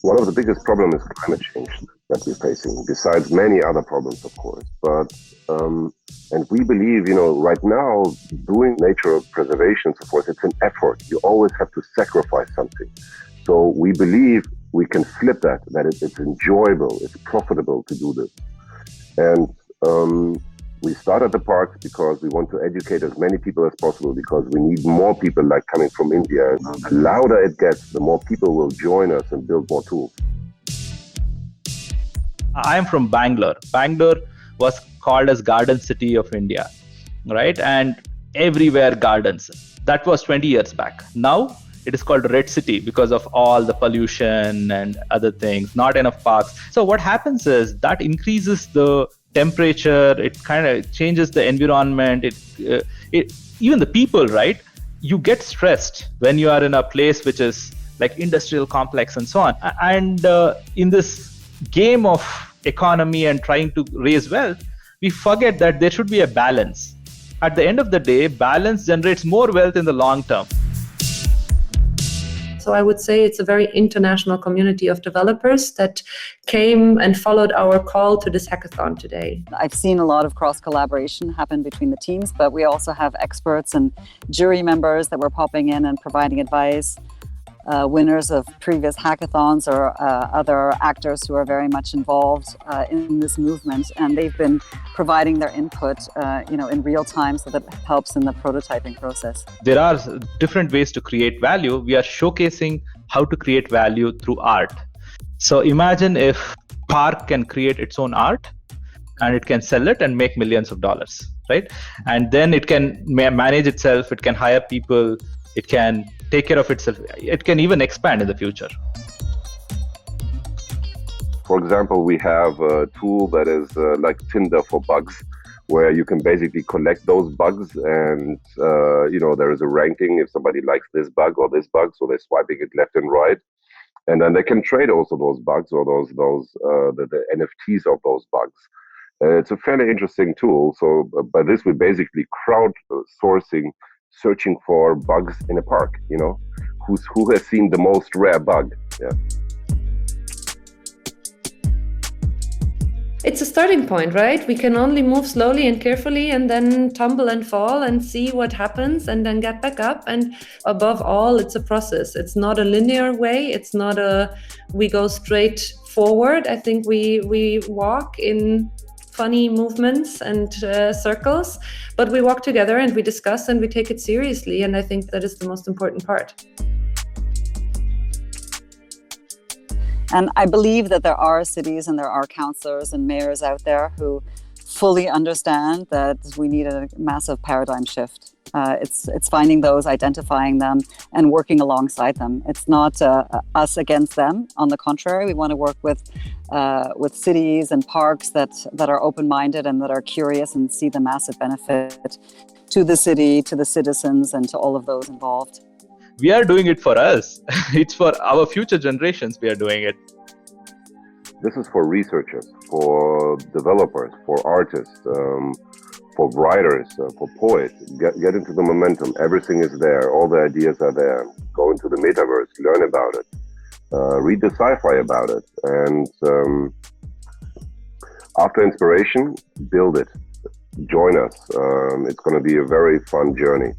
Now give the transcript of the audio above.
One of the biggest problems is climate change that we're facing, besides many other problems, of course. And we believe, right now, doing nature preservation, so forth, it's an effort. You always have to sacrifice something. So we believe we can flip that it's enjoyable, it's profitable to do this. And we started the parks because we want to educate as many people as possible, because we need more people like coming from India. The louder it gets, the more people will join us and build more tools. I'm from Bangalore. Bangalore was called as Garden City of India, right? And everywhere gardens. That was 20 years back. Now it is called Red City because of all the pollution and other things, not enough parks. So what happens is that increases the temperature, it kind of changes the environment, even the people, right? You get stressed when you are in a place which is like industrial complex and so on. And in this game of economy and trying to raise wealth, we forget that there should be a balance. At the end of the day, balance generates more wealth in the long term. So I would say it's a very international community of developers that came and followed our call to this hackathon today. I've seen a lot of cross-collaboration happen between the teams, but we also have experts and jury members that were popping in and providing advice. Winners of previous hackathons or other actors who are very much involved in this movement, and they've been providing their input in real time, so that helps in the prototyping process. There are different ways to create value. We are showcasing how to create value through art. So imagine if Park can create its own art and it can sell it and make millions of dollars, right? And then it can manage itself, it can hire people, it can take care of itself. It can even expand in the future. For example, we have a tool that is like Tinder for bugs, where you can basically collect those bugs and, there is a ranking if somebody likes this bug or this bug, so they're swiping it left and right. And then they can trade also those bugs or the NFTs of those bugs. It's a fairly interesting tool. So by this, we're basically crowdsourcing, searching for bugs in a park, who has seen the most rare bug. Yeah. It's a starting point, right? We can only move slowly and carefully and then tumble and fall and see what happens and then get back up. And above all, it's a process. It's not a linear way. It's not we go straight forward. I think we walk in funny movements and circles, but we walk together and we discuss and we take it seriously. And I think that is the most important part. And I believe that there are cities and there are councillors and mayors out there who fully understand that we need a massive paradigm shift. It's finding those, identifying them, and working alongside them. It's not us against them. On the contrary, we want to work with cities and parks that are open-minded and that are curious and see the massive benefit to the city, to the citizens, and to all of those involved. We are doing it for us. It's for our future generations we are doing it. This is for researchers, for developers, for artists, for writers, for poets. Get into the momentum. Everything is there. All the ideas are there. Go into the metaverse, learn about it, read the sci-fi about it. And after inspiration, build it. Join us. It's going to be a very fun journey.